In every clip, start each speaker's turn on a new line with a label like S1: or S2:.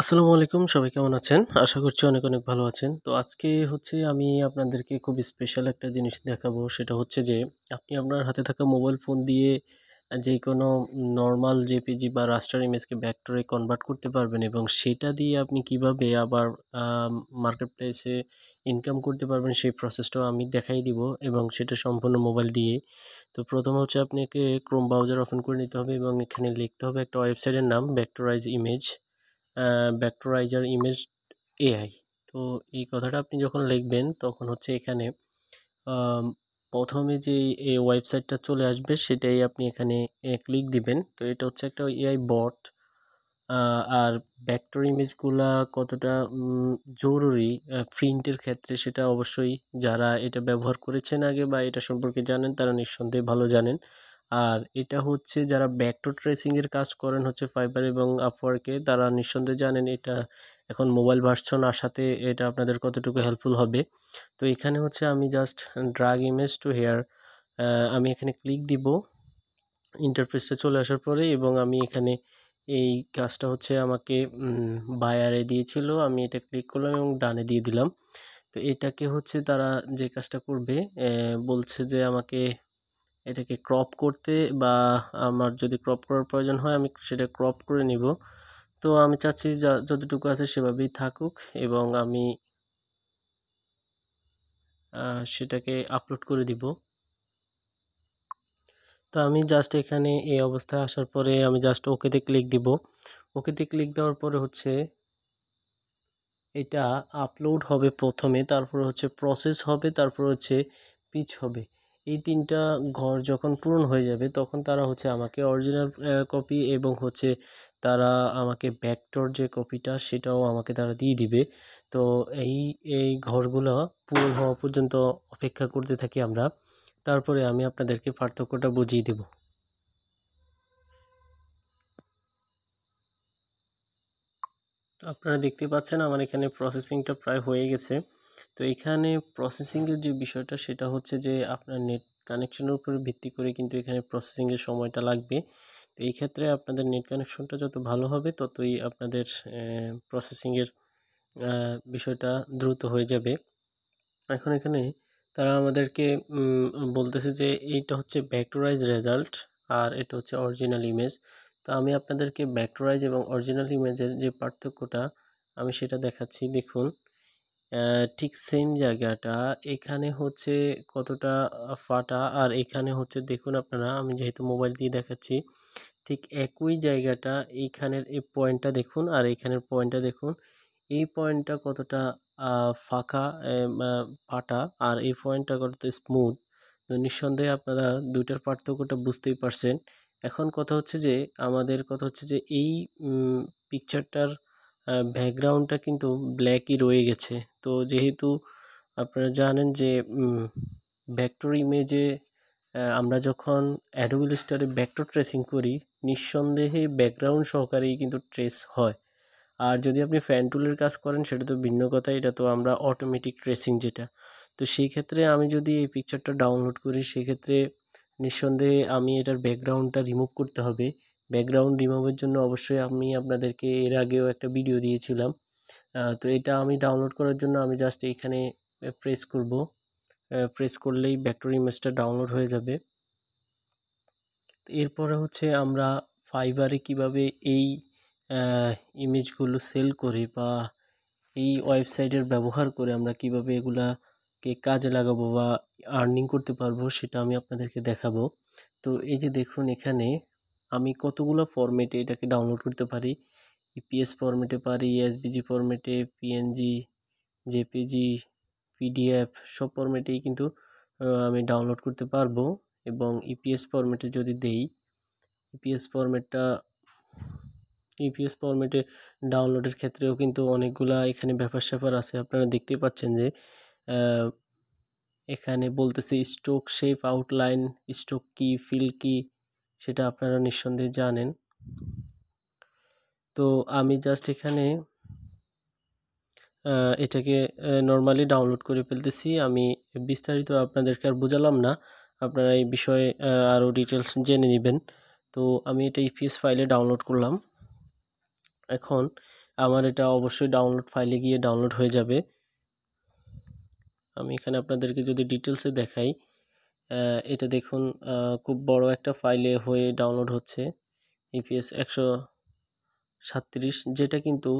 S1: আসসালামু আলাইকুম। সবাই কেমন আছেন? আশা করছি অনেক, অনেক ভালো আছেন। তো আজকে হচ্ছে আমি আপনাদেরকে খুব স্পেশাল একটা জিনিস দেখাবো। সেটা হচ্ছে যে আপনি আপনার হাতে থাকা মোবাইল ফোন দিয়ে যেকোনো নরমাল জেপিজি বা রাস্টার ইমেজকে ভেক্টরে কনভার্ট করতে পারবেন এবং সেটা দিয়ে আপনি কিভাবে আবার মার্কেট প্লেসে ইনকাম করতে পারবেন সেই প্রসেসটাও আমি দেখাই দিব এবং সেটা সম্পূর্ণ মোবাইল দিয়ে। তো প্রথমে হচ্ছে আপনাকে ক্রোম ব্রাউজার ওপেন করে নিতে হবে এবং এখানে লিখতে হবে একটা ওয়েবসাইটের নাম vectorize image. Vectorizer image AI. তো এই কথাটা আপনি যখন লিখবেন তখন হচ্ছে এখানে আম ১ম এ যে এই ওয়েবসাইটটা চলে আসবে সেটাই আপনি এখানে ক্লিক দিবেন। তো এটা হচ্ছে একটা এআই বট। আ আর ভেক্টর ইমেজগুলা কতটা জরুরি প্রিন্টের ক্ষেত্রে সেটা অবশ্যই যারা এটা ব্যবহার করেছেন আগে বা এটা সম্পর্কে জানেন তারা নিঃসন্দেহে ভালো জানেন। আর এটা হচ্ছে যারা ভেক্টর ট্রেসিং এর কাজ করেন হচ্ছে ফাইবার এবং আপওয়ার্ক এ তারা নিঃসন্দেহে জানেন এটা এখন মোবাইল ভার্সন আসাতে এটা আপনাদের কতটুকু হেল্পফুল হবে। তো এখানে হচ্ছে আমি just drag image to here আমি এখানে ক্লিক দিব। ইন্টারফেসটা চলে আসার পরে এবং আমি এখানে এই কাজটা হচ্ছে আমাকে বায়ারে দিয়েছিল। আমি এটা ক্লিক করলাম এবং ডানে দিয়ে দিলাম। তো এটাকে হচ্ছে তারা যে কাজটা করবে বলছে যে আমাকে এটাকে ক্রপ করতে বা আমার যদি ক্রপ করার প্রয়োজন হয় আমি সেটা ক্রপ করে নিব। তো আমি চাচ্ছি যতটুকু আছে সেভাবেই থাকুক এবং আমি সেটাকে আপলোড করে দিব। তো আমি জাস্ট এখানে এই অবস্থায় আসার পরে আমি জাস্ট ওকেতে ক্লিক দিব। ওকেতে ক্লিক দেওয়ার পরে হচ্ছে এটা আপলোড হবে প্রথমে, তারপরে হচ্ছে প্রসেস হবে, তারপর হচ্ছে পিচ হবে। এই ৩ টা ঘর যখন পূরণ হয়ে যাবে তখন তারা হচ্ছে আমাকে অরিজিনাল কপি এবং হচ্ছে তারা আমাকে ভেক্টর যে কপিটা সেটাও আমাকে তারা দিয়ে দিবে। তো এই এই ঘরগুলো পূরণ হওয়া পর্যন্ত অপেক্ষা করতে থাকি আমরা। তারপরে আমি আপনাদেরকে পার্থক্যটা বুঝিয়ে দেব। আপনারা দেখতে পাচ্ছেন আমার এখানে প্রসেসিংটা প্রায় হয়ে গেছে। তো এখানে প্রসেসিংয়ের যে বিষয়টা সেটা হচ্ছে যে আপনার নেট কানেকশনের উপরে ভিত্তি করে কিন্তু এখানে প্রসেসিংয়ের সময়টা লাগবে। তো এই ক্ষেত্রে আপনাদের নেট কানেকশনটা যত ভালো হবে ততই আপনাদের প্রসেসিংয়ের বিষয়টা দ্রুত হয়ে যাবে। এখন এখানে তারা আমাদেরকে বলতেছে যে এইটা হচ্ছে ভেক্টরাইজ রেজাল্ট আর এটা হচ্ছে অরিজিনাল ইমেজ। তো আমি আপনাদেরকে ভেক্টরাইজ এবং অরিজিনাল ইমেজের যে পার্থক্যটা আমি সেটা দেখাচ্ছি। দেখুন ঠিক সেম জায়গাটা এখানে হচ্ছে কতটা ফাটা আর এখানে হচ্ছে দেখুন আপনারা আমি যেহেতু মোবাইল দিয়ে দেখাচ্ছি ঠিক একই জায়গাটা এইখানের এই পয়েন্টটা দেখুন আর এইখানের পয়েন্টটা দেখুন। এই পয়েন্টটা কতটা ফাঁকা ফাটা আর এই পয়েন্টটা কতটা স্মুথ। তো নিঃসন্দেহে আপনারা ২ টার পার্থক্যটা বুঝতেই পারছেন। এখন কথা হচ্ছে যে আমাদের কথা হচ্ছে যে এই পিকচারটার ব্যাকগ্রাউন্ডটা কিন্তু ব্ল্যাকই রয়ে গেছে। তো যেহেতু আপনারা জানেন যে ভেক্টর ইমেজে আমরা যখন অ্যাডোবি ইলাস্ট্রেটরে ভেক্টর ট্রেসিং করি নিঃসন্দেহে ব্যাকগ্রাউন্ড সহকারেই কিন্তু ট্রেস হয়। আর যদি আপনি ফ্যান টুলের কাজ করেন সেটা তো ভিন্ন কথা, এটা তো আমরা অটোমেটিক ট্রেসিং যেটা। তো সেই ক্ষেত্রে আমি যদি এই পিকচারটা ডাউনলোড করি সেক্ষেত্রে নিঃসন্দেহে আমি এটার ব্যাকগ্রাউন্ডটা রিমুভ করতে হবে। ব্যাকগ্রাউন্ড রিমুভের জন্য অবশ্যই আমি আপনাদেরকে এর আগেও একটা ভিডিও দিয়েছিলাম। তো এটা আমি ডাউনলোড করার জন্য আমি জাস্ট এইখানে প্রেস করব। প্রেস করলেই ভেক্টর ইমেজটা ডাউনলোড হয়ে যাবে। এরপরে হচ্ছে আমরা ফাইবারে কিভাবে এই ইমেজগুলো সেল করি বা এই ওয়েবসাইটের ব্যবহার করে আমরা কিভাবে এগুলাকে কাজে লাগাবো বা আর্নিং করতে পারবো সেটা আমি আপনাদেরকে দেখাবো। তো এই যে দেখুন এখানে আমি কতগুলো ফরম্যাটে এটাকে ডাউনলোড করতে পারি। ইপিএস ফরম্যাটে পারি, এসভিজি ফরম্যাটে, পিএনজি, জেপিজি, পিডিএফ সব ফরম্যাটেই কিন্তু আমি ডাউনলোড করতে পারবো এবং ইপিএস ফরম্যাটে যদি দেই ইপিএস ফরম্যাটটা ইপিএস ফরম্যাটে ডাউনলোডের ক্ষেত্রেও কিন্তু অনেকগুলা এখানে ব্যাপার-স্যাপার আছে। আপনারা দেখতেই পাচ্ছেন যে এখানে বলতেছে স্ট্রোক শেপ, আউটলাইন, স্ট্রোক কি, ফিল কি সেটা আপনারা নিঃসন্দেহে জানেন। তো আমি জাস্ট এখানে এটাকে নরমালি ডাউনলোড করে ফেলতেছি। আমি বিস্তারিত আপনাদেরকে আর বোঝালাম না। আপনারা এই বিষয়ে আরও ডিটেইলস জেনে নিবেন। তো আমি এটা ইপিএস ফাইলে ডাউনলোড করলাম। এখন আমার এটা অবশ্যই ডাউনলোড ফাইলে গিয়ে ডাউনলোড হয়ে যাবে। আমি এখানে আপনাদেরকে যদি ডিটেলসে দেখাই, এটা দেখুন খুব বড় একটা ফাইলে হয়ে ডাউনলোড হচ্ছে ইপিএস 137, যেটা কিন্তু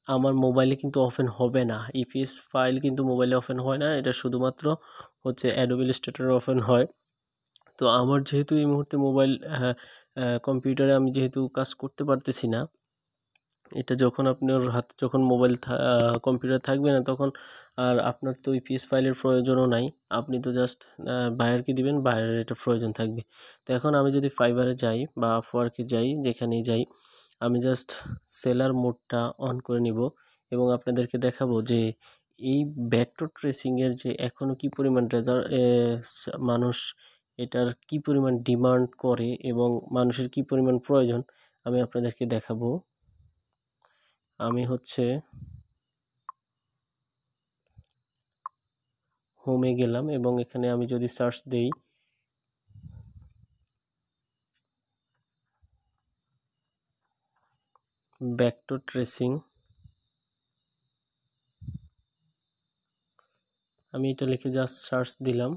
S1: আমার মোবাইলে কিন্তু ওপেন হবে না। ইপিএস ফাইল কিন্তু মোবাইলে ওপেন হয় না, এটা শুধুমাত্র হচ্ছে অ্যাডোবি ইলাস্ট্রেটরে ওপেন হয়। তো আমার যেহেতু এই মুহূর্তে মোবাইল কম্পিউটারে আমি যেহেতু কাজ করতে পারতেছি না, এটা যখন আপনার হাতে যখন মোবাইল কম্পিউটার থাকবে না, তখন আর আপনার তো ইপিএস ফাইলের প্রয়োজনও নাই। আপনি তো জাস্ট বায়ারকে দিবেন, বায়ারের এটা প্রয়োজন থাকবে। তো এখন আমি যদি ফাইবারে যাই বা আপওয়ার্কে যাই, যেখানেই যাই, আমি জাস্ট সেলার মোডটা অন করে নিব এবং আপনাদেরকে দেখাবো যে এই ভেক্টর ট্রেসিংয়ের যে এখনও কি পরিমাণ মানুষ এটার কি পরিমাণ ডিমান্ড করে এবং মানুষের কি পরিমাণ প্রয়োজন, আমি আপনাদেরকে দেখাবো। আমি হচ্ছে হোমে গেলাম এবং এখানে আমি যদি সার্চ দেই, ভেক্টর ট্রেসিং, আমি এটা লিখে জাস্ট সার্চ দিলাম।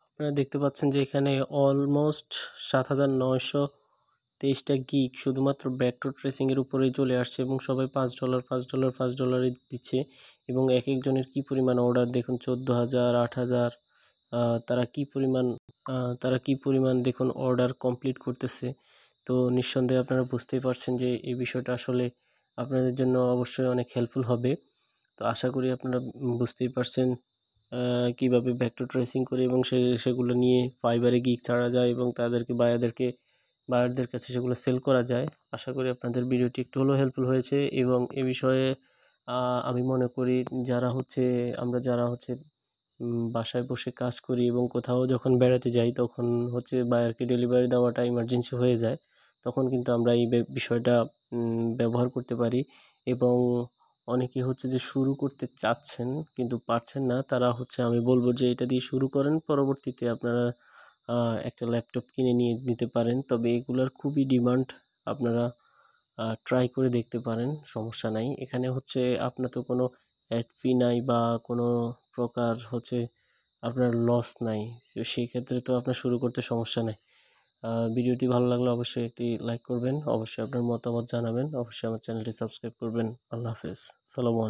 S1: আপনারা দেখতে পাচ্ছেন যে এখানে অলমোস্ট 7923টা গিগ শুধুমাত্র ভেক্টর ট্রেসিংয়ের উপরেই চলে আসছে এবং সবাই $5 $5 $5 দিচ্ছে এবং এক একজনের কি পরিমাণ অর্ডার দেখুন, 14,000 8,000। তারা কি পরিমাণ দেখুন অর্ডার কমপ্লিট করতেছে। তো নিঃসন্দেহে আপনারা বুঝতেই পারছেন যে এই বিষয়টা আসলে আপনাদের জন্য অবশ্যই অনেক হেল্পফুল হবে। তো আশা করি আপনারা বুঝতেই পারছেন কিভাবে ভেক্টর ট্রেসিং করে এবং সেগুলো নিয়ে ফাইবারে গিগ ছাড়া যায় এবং তাদেরকে বায়ারদের কাছে সেগুলো সেল করা যায়। আশা করি আপনাদের ভিডিওটি একটু হলেও হেল্পফুল হয়েছে এবং এ বিষয়ে আমি মনে করি যারা হচ্ছে বাসায় বসে কাজ করি এবং কোথাও যখন বেড়াতে যাই, তখন হচ্ছে বায়ারকে ডেলিভারি দেওয়াটা ইমার্জেন্সি হয়ে যায়, তখন কিন্তু আমরা এই বিষয়টা ব্যবহার করতে পারি। এবং অনেকে হচ্ছে যে শুরু করতে চাচ্ছেন কিন্তু পারছেন না, তারা হচ্ছে আমি বলবো যে এটা দিয়ে শুরু করেন, পরবর্তীতে আপনারা একটা ল্যাপটপ কিনে নিয়ে নিতে পারেন। তবে এগুলার খুবই ডিমান্ড, আপনারা ট্রাই করে দেখতে পারেন, সমস্যা নাই। এখানে হচ্ছে আপনার তো কোনো অ্যাড ফি নাই বা কোনো প্রকার হচ্ছে আপনার লস নাই। তো সেই ক্ষেত্রে তো আপনার শুরু করতে সমস্যা নেই। ভিডিওটি ভালো লাগলে অবশ্যই একটি লাইক করবেন, অবশ্যই আপনার মতামত জানাবেন, অবশ্যই আমার চ্যানেলটি সাবস্ক্রাইব করবেন। আল্লাহ হাফেজ, সালামু আলাইকুম।